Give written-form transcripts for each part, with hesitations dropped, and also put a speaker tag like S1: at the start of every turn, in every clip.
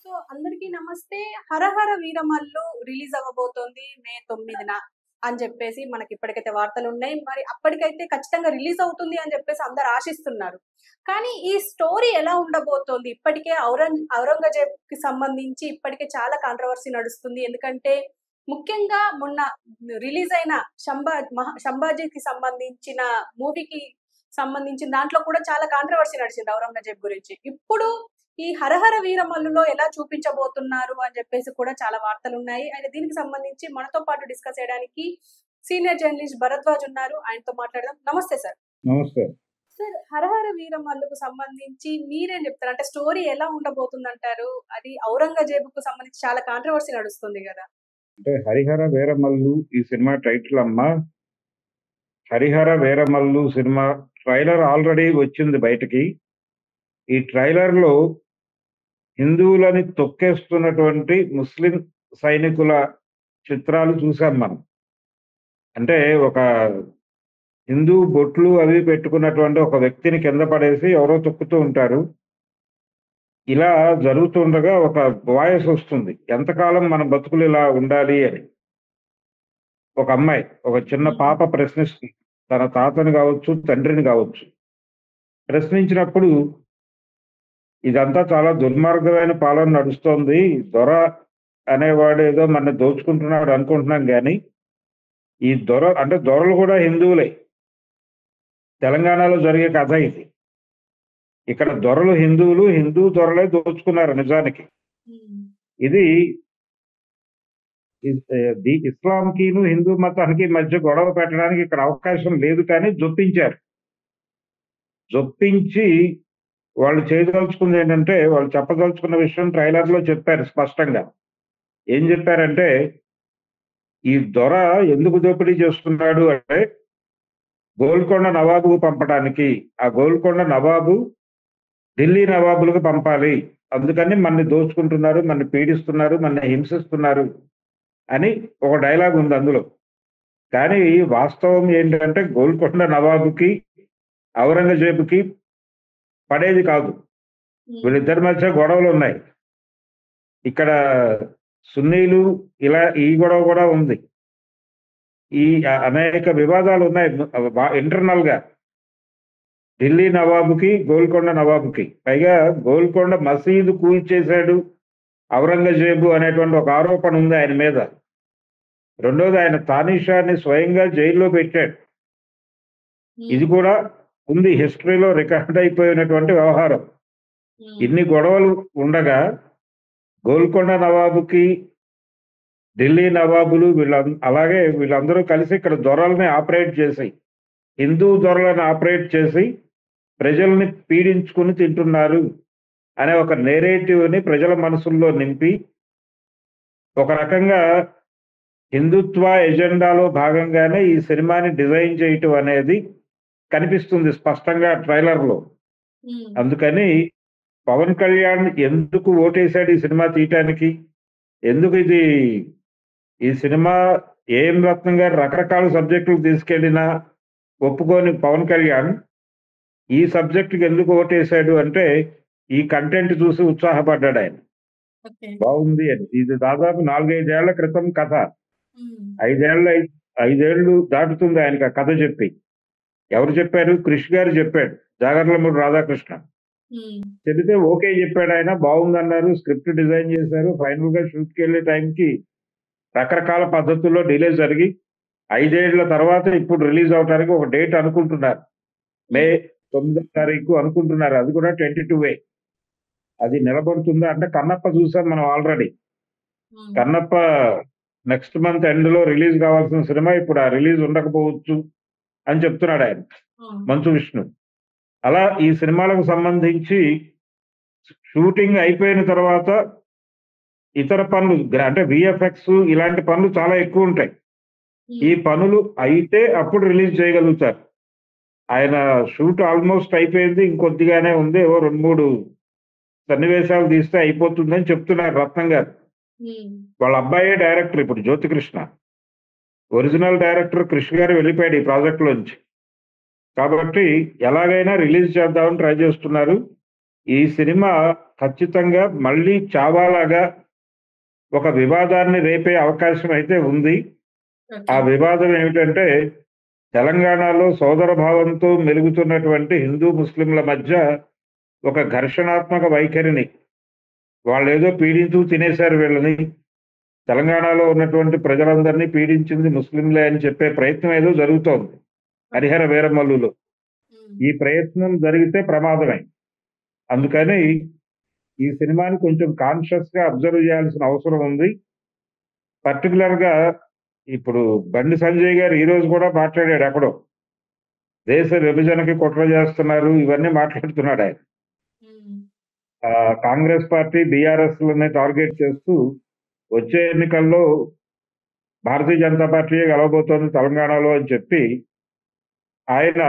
S1: So అందరికీ నమస్తే. 'హరహర Veeramallu' release అవ్వబోతోంది మే 9న అని చెప్పేసి మనకి ఇప్పటికైతే వార్తలున్నాయి. మరి అప్పటికైతే ఖచ్చితంగా రిలీజ్ అవుతుంది అని చెప్పేసి అందరూ ఆశిస్తున్నారు. కానీ ఈ స్టోరీ ఎలా ఉండబోతోంది? ఇప్పటికే ఔరంగజేబ్‌కి సంబంధించి ఇప్పటికే చాలా కాంట్రోవర్సీ నడుస్తుంది. ఎందుకంటే ముఖ్యంగా మొన్న రిలీజ్ అయిన 'సంభాజీకి' సంబంధించిన మూవీకి సంబంధించిన దాంట్లో కూడా చాలా కాంట్రోవర్సీ నడిచింది ఔరంగజేబ్ గురించి. ఇప్పుడు ఈ 'హరహర వీరమల్లు'లో ఎలా చూపించబోతున్నారు అని చెప్పేసి కూడా చాలా వార్తలున్నాయి. అయితే దీనికి సంబంధించి మనతో పాటు డిస్కస్ చేయడానికి సీనియర్ జర్నలిస్ట్ భరద్వాజ్ ఉన్నారు. ఆయనతో మాట్లాడదాం. నమస్తే సార్.
S2: నమస్తే.
S1: సార్, 'హరహర వీరమల్లు'కు సంబంధించి మీరేం చెప్తారు? అంటే స్టోరీ ఎలా ఉండబోతుందంటారు? అది ఔరంగజేబుకు సంబంధించి చాలా కాంట్రోవర్సీ నడుస్తుంది గదా!
S2: అంటే 'హరిహర వీరమల్లు' ఈ సినిమా టైటిల్ అమ్మా. 'Harihara Veeramallu' cinema trailer already వచ్చింది బయటికి. ఈ ట్రైలర్‌లో హిందువులని తొక్కేస్తున్నటువంటి ముస్లిం సైనికుల చిత్రాలు చూసాం మనం. అంటే ఒక హిందూ బొట్లు అవి పెట్టుకున్నటువంటి ఒక వ్యక్తిని కింద పడేసి ఎవరో తొక్కుతూ ఉంటారు. ఇలా జరుగుతుండగా ఒక వాయిస్ వస్తుంది. ఎంతకాలం మన బతుకులు ఇలా ఉండాలి అని. ఒక అమ్మాయి, ఒక చిన్న పాప ప్రశ్నిస్తుంది. తన తాతని గావచ్చు, తండ్రిని గావచ్చు. ప్రశ్నించినప్పుడు ఇదంతా చాలా దుర్మార్గమైన పాలన నడుస్తోంది. దొర అనేవాడేదో మనని దోచుకుంటున్నాడు అనుకుంటున్నాం గానీ, ఈ అంటే దొరలు గూడా హిందువులే. తెలంగాణలో జరిగే కథ ఇది. ఇక్కడ దొరలు హిందువులు, హిందూ దొరలే దోచుకున్నారు నిజానికి. ఇది ఇస్లాంకిను, హిందూ మతానికి మధ్య గొడవ పెట్టడానికి ఇక్కడ అవకాశం లేదు కానీ జొప్పించారు. జొప్పించి వాళ్ళు చేయదలుచుకుంది ఏంటంటే, వాళ్ళు చెప్పదలుచుకున్న విషయం ట్రైలర్‌లో చెప్పారు స్పష్టంగా. ఏం చెప్పారంటే, ఈ దొర ఎందుకు దోపిడీ చేస్తున్నాడు అంటే, గోల్కొండ నవాబుకు పంపడానికి. ఆ గోల్కొండ నవాబు ఢిల్లీ నవాబులకు పంపాలి. అందుకని మనని దోచుకుంటున్నారు, మనని పీడిస్తున్నారు, మనని హింసిస్తున్నారు అని ఒక డైలాగ్ ఉంది అందులో. కానీ వాస్తవం ఏంటంటే గోల్కొండ నవాబుకి, ఔరంగజేబుకి పడేది కాదు. వీళ్ళిద్దరి మధ్య గొడవలున్నాయి. ఇక్కడ సున్నీలు ఇలా ఈ గొడవ కూడా ఉంది. ఈ అనేక వివాదాలున్నాయి ఇంటర్నల్‌గా. ఢిల్లీ నవాబుకి, గోల్కొండ నవాబుకి. పైగా గోల్కొండ మసీదు కూల్చేశాడు ఔరంగజేబు అనేటువంటి ఒక ఆరోపణ ఉంది ఆయన మీద. రెండోది ఆయన తానీషాని స్వయంగా జైల్లో పెట్టాడు. ఇది కూడా ఉంది, హిస్టరీలో రికార్డ్ అయిపోయినటువంటి వ్యవహారం. ఇన్ని గొడవలు ఉండగా గోల్కొండ నవాబుకి, ఢిల్లీ నవాబులు అలాగే వీళ్ళందరూ కలిసి ఇక్కడ దొరల్ని ఆపరేట్ చేసి, హిందూ దొరలను ఆపరేట్ చేసి ప్రజల్ని పీడించుకుని తింటున్నారు అనే ఒక నేరేటివ్‌ని ప్రజల మనసుల్లో నింపి, ఒక రకంగా హిందుత్వ ఎజెండాలో భాగంగానే ఈ సినిమాని డిజైన్ చేయటం అనేది కనిపిస్తుంది స్పష్టంగా ట్రైలర్‌లో. అందుకని పవన్ కళ్యాణ్ ఎందుకు ఓటేశాడు ఈ సినిమా తీయటానికి? ఎందుకు ఈ సినిమా ఏఎం రత్నం గారు రకరకాల సబ్జెక్టులు తీసుకెళ్ళినా ఒప్పుకోని పవన్ కళ్యాణ్ ఈ సబ్జెక్టుకి ఎందుకు ఓటేశాడు అంటే, ఈ కంటెంట్ చూసి ఉత్సాహపడ్డాడు ఆయన. బాగుంది అని. ఇది దాదాపు 4, 5 ఏళ్ల క్రితం కథ. 5 ఏళ్ళు దాటుతుంది ఆయనకి ఆ కథ చెప్పి. ఎవరు చెప్పారు? క్రిష్ గారు చెప్పాడు. జాగర్లమూడి రాధాకృష్ణ చెబితే ఓకే చెప్పాడు ఆయన. బాగుందన్నారు. స్క్రిప్ట్ డిజైన్ చేశారు. ఫైనల్ గా షూట్కి వెళ్ళే టైంకి రకరకాల పద్ధతుల్లో డిలే జరిగి 5 ఏళ్ల తర్వాత ఇప్పుడు రిలీజ్ అవడానికి ఒక డేట్ అనుకుంటున్నారు. మే 9వ తారీఖు అనుకుంటున్నారు. అది కూడా 22 అది నిలబడుతుందా అంటే, కన్నప్ప చూసాం మనం already. Kannappa next month end లో రిలీజ్ కావాల్సిన సినిమా ఇప్పుడు ఆ రిలీజ్ ఉండకపోవచ్చు అని చెప్తున్నాడు ఆయన, మంచు విష్ణు. అలా ఈ సినిమాలకు సంబంధించి షూటింగ్ అయిపోయిన తర్వాత ఇతర పనులు అంటే విఎఫ్ఎక్స్ ఇలాంటి పనులు చాలా ఎక్కువ ఉంటాయి. ఈ పనులు అయితే అప్పుడు రిలీజ్ చేయగలుగుతారు. ఆయన షూట్ ఆల్మోస్ట్ అయిపోయింది, ఇంకొద్దిగానే ఉంది. ఏవో 2, 3 సన్నివేశాలు తీస్తే అయిపోతుందని చెప్తున్నారు రత్నం గారు. వాళ్ళ అబ్బాయే డైరెక్టర్ ఇప్పుడు, జ్యోతికృష్ణ. ఒరిజినల్ డైరెక్టర్ కృష్ణ గారు వెళ్ళిపోయాడు ఈ ప్రాజెక్ట్ లోంచి. కాబట్టి ఎలాగైనా రిలీజ్ చేద్దామని ట్రై చేస్తున్నారు. ఈ సినిమా ఖచ్చితంగా మళ్ళీ చావాలాగా ఒక వివాదాన్ని రేపే అవకాశం అయితే ఉంది. ఆ
S1: ఓకే.
S2: వివాదం ఏమిటంటే తెలంగాణలో సోదర భావంతో మెలుగుతున్నటువంటి హిందూ ముస్లింల మధ్య ఒక ఘర్షణాత్మక వైఖరిని వాళ్ళేదో పీడించు తినేశారు వీళ్ళని. తెలంగాణలో ఉన్నటువంటి ప్రజలందరినీ పీడించింది ముస్లింలే అని చెప్పే ప్రయత్నం ఏదో జరుగుతోంది హరిహర వీరమల్లులో.
S1: హ్మ్.
S2: ఈ ప్రయత్నం జరిగితే ప్రమాదమే. అందుకని ఈ సినిమాని కొంచెం కాన్షియస్‌గా అబ్జర్వ్ చేయాల్సిన అవసరం ఉంది. పర్టిక్యులర్‌గా ఇప్పుడు బండి సంజయ్ గారు ఈరోజు కూడా మాట్లాడాడు ఎక్కడో. దేశ విభజనకి కుట్ర చేస్తున్నారు ఇవన్నీ మాట్లాడుతున్నాడాయన.
S1: హ్మ్.
S2: కాంగ్రెస్ పార్టీ, బీఆర్ఎస్‌లని టార్గెట్ చేస్తూ వచ్చే ఎన్నికల్లో భారతీయ జనతా పార్టీయే గెలవబోతోంది తెలంగాణలో అని చెప్పి ఆయన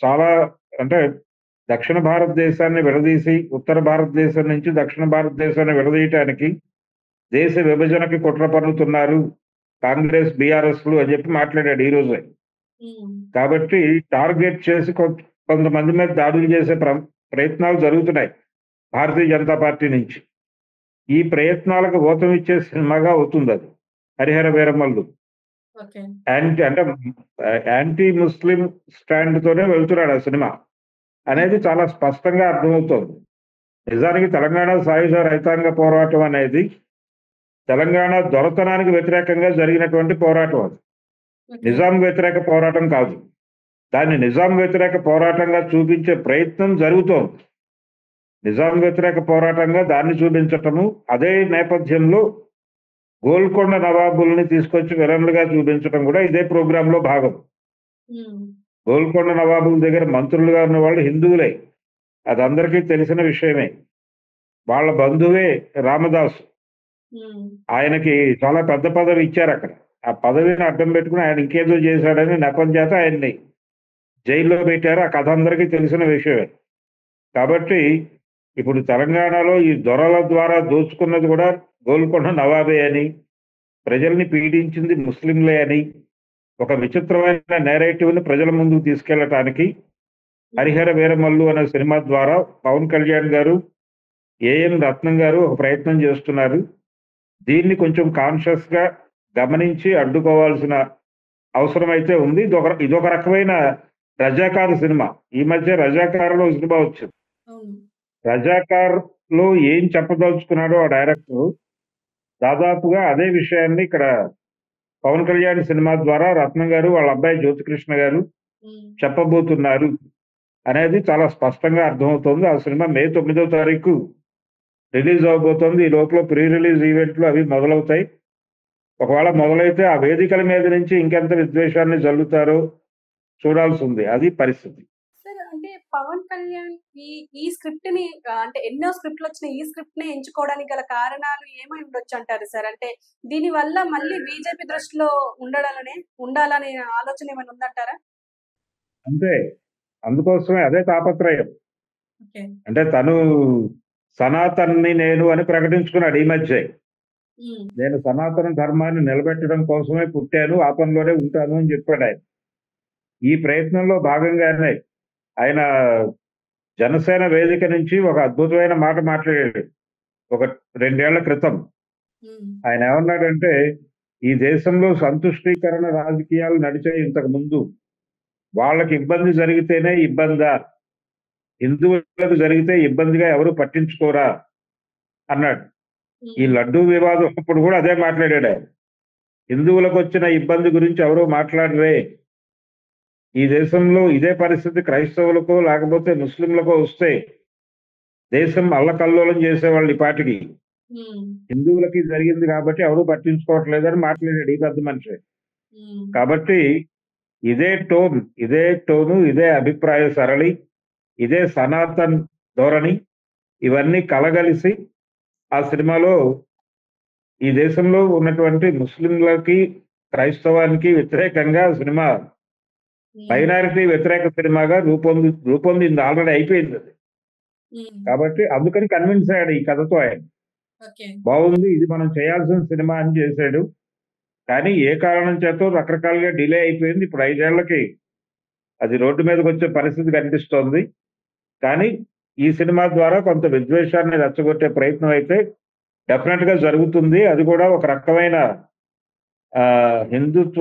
S2: చాలా అంటే దక్షిణ భారతదేశాన్ని విడదీసి ఉత్తర భారతదేశం నుంచి దక్షిణ భారతదేశాన్ని విడదీయటానికి దేశ విభజనకి కుట్ర పన్నుతున్నారు కాంగ్రెస్, బీఆర్ఎస్‌లు అని చెప్పి మాట్లాడాడు ఈ రోజే.
S1: హ్మ్.
S2: కాబట్టి టార్గెట్ చేసి కొంతమంది మీద దాడులు చేసే ప్రయత్నాలు జరుగుతున్నాయి భారతీయ జనతా పార్టీ నుంచి. ఈ ప్రయత్నాలకు ఊతమిచ్చే సినిమాగా అవుతుందది 'హరిహర వీరమల్లు'.
S1: ఓకే.
S2: అంటే యాంటీ ముస్లిం స్టాండ్‌తోనే వెళ్తున్నాడు ఆ సినిమా అనేది చాలా స్పష్టంగా అర్థమవుతోంది. నిజానికి తెలంగాణ సాయుధ రైతాంగ పోరాటం అనేది తెలంగాణ దొరతనానికి వ్యతిరేకంగా జరిగినటువంటి పోరాటం అది.
S1: ఓకే.
S2: నిజాం వ్యతిరేక పోరాటం కాదు. దాన్ని నిజాం వ్యతిరేక పోరాటంగా చూపించే ప్రయత్నం జరుగుతోంది. నిజాం వ్యతిరేక పోరాటంగా దాన్ని చూపించటము, అదే నేపథ్యంలో గోల్కొండ నవాబుల్ని తీసుకొచ్చి విలన్లుగా చూపించటం కూడా ఇదే ప్రోగ్రామ్‌లో భాగం.
S1: హ్మ్.
S2: గోల్కొండ నవాబుల దగ్గర మంత్రులుగా ఉన్నవాళ్ళు హిందువులే. అదందరికీ తెలిసిన విషయమే. వాళ్ళ బంధువే రామదాసు.
S1: హ్మ్.
S2: ఆయనకి చాలా పెద్ద పదవి ఇచ్చారక్కడ. ఆ పదవిని అడ్డం పెట్టుకొని ఆయన ఇంకేదో చేశాడని నెపం చేత ఆయన్ని జైల్లో పెట్టారు. ఆ కథ అందరికీ తెలిసిన విషయమే. కాబట్టి ఇప్పుడు తెలంగాణలో ఈ దొరల ద్వారా దోచుకున్నది కూడా గోల్కొండ నవాబే అని, ప్రజల్ని పీడించింది ముస్లింలే అని, ఒక విచిత్రమైన నేరేటివ్‌ని ప్రజల ముందుకు తీసుకెళ్లటానికి
S1: హ్మ్.
S2: 'హరిహర వీరమల్లు' అనే సినిమా ద్వారా పవన్ కళ్యాణ్ గారు, ఏఎన్ రత్నం గారు ఒక ప్రయత్నం చేస్తున్నారు. దీన్ని కొంచెం కాన్షియస్‌గా గమనించి అడ్డుకోవాల్సిన అవసరమైతే ఉంది. ఇదొక రకమైన రజాకార్ సినిమా. ఈ మధ్య 'రజాకార్‌లో' సినిమా వచ్చింది.
S1: అవును.
S2: 'రజాకార్‌లో' ఏం చెప్పదలుచుకున్నాడో ఆ డైరెక్టరు దాదాపుగా అదే విషయాన్ని ఇక్కడ పవన్ కళ్యాణ్ సినిమా ద్వారా రత్నం గారు, వాళ్ళ అబ్బాయి జ్యోతికృష్ణ గారు
S1: హ్మ్.
S2: చెప్పబోతున్నారు అనేది చాలా స్పష్టంగా అర్థమవుతోంది. ఆ సినిమా మే 9వ తారీఖు రిలీజ్ అవ్వబోతోంది. ఈ లోపల ప్రీ రిలీజ్ ఈవెంట్లు అవి మొదలవుతాయి. ఒకవేళ మొదలైతే ఆ వేదికల మీద నుంచి ఇంకెంత విద్వేషాన్ని జల్లుతారో చూడాల్సుంది. అది పరిస్థితి.
S1: సార్ అంటే పవన్ కళ్యాణ్ ఈ ఈ స్క్రిప్ట్‌ని అంటే ఎన్నో స్క్రిప్ట్‌లొచ్చిన ఈ స్క్రిప్ట్‌నే ఎంచుకోవడానికి గల కారణాలు ఏమై ఉండొచ్చంటారు సార్? అంటే దీనివల్ల మళ్ళీ బీజేపీ దృష్టిలో ఉండాలనే ఆలోచన ఏమైనా ఉందంటారా?
S2: అంతే. అందుకోసమే అదే తాపత్రయం.
S1: ఓకే.
S2: అంటే తను సనాతన్ని నేను అని ప్రకటించుకున్నాడు ఈ మధ్యే.
S1: హ్మ్.
S2: నేను సనాతన ధర్మాన్ని నిలబెట్టడం కోసమే పుట్టాను. ఆ పనిలోనే ఉంటాను అని చెప్పాడాయన. ఈ ప్రయత్నంలో భాగంగానే ఆయన జనసేన వేదిక నుంచి ఒక అద్భుతమైన మాట మాట్లాడాడు. ఒక 2 ఏళ్ల క్రితం.
S1: హ్మ్.
S2: ఆయన ఏమన్నాడంటే, "ఈ దేశంలో సంతుష్టీకరణ రాజకీయాలు నడిచాయి ఇంతకు ముందు. వాళ్ళకి ఇబ్బంది జరిగితేనే ఇబ్బందా? హిందువులకు జరిగితే ఇబ్బందిగా ఎవరు పట్టించుకోరా?" అన్నాడు. ఈ
S1: హ్మ్.
S2: లడ్డూ వివాదం అప్పుడు కూడా అదే మాట్లాడాడాయన. హిందువులకొచ్చిన ఇబ్బంది గురించి ఎవరు మాట్లాడరే. ఈ దేశంలో ఇదే పరిస్థితి క్రైస్తవులకో, లేకపోతే ముస్లింలకో వస్తే దేశం అల్లకల్లోలం చేసేవాళ్ళు ఈ పాటికి.
S1: హ్మ్.
S2: హిందువులకి జరిగింది కాబట్టి ఎవరు పట్టించుకోవట్లేదని మాట్లాడాడు ఈ పెద్ద మనిషి.
S1: హ్మ్.
S2: కాబట్టి ఇదే టోను, ఇదే అభిప్రాయ సరళి, ఇదే సనాతన్ ధోరణి ఇవన్నీ కలగలిసి ఆ సినిమాలో ఈ దేశంలో ఉన్నటువంటి ముస్లింలకి, క్రైస్తవానికి వ్యతిరేకంగా సినిమా
S1: హ్మ్.
S2: మైనారిటీ వ్యతిరేక సినిమాగా రూపొందింది. ఆల్రెడీ అయిపోయిందది.
S1: హ్మ్.
S2: కాబట్టి అందుకని కన్విన్స్ అయ్యాడు ఈ కథతో ఆయన.
S1: ఓకే.
S2: బావుంది. ఇది మనం చేయాల్సిన సినిమా అని చేశాడు. కానీ ఏ కారణం చేతో రకరకాలుగా డిలే అయిపోయింది. ఇప్పుడు 5 ఏళ్లకి అది రోడ్డు మీదకొచ్చే పరిస్థితి కనిపిస్తోంది. కానీ ఈ సినిమా ద్వారా కొంత విద్వేషాన్ని రెచ్చగొట్టే ప్రయత్నం అయితే డెఫినెట్ గా జరుగుతుంది. అది కూడా ఒక రకమైన హిందుత్వ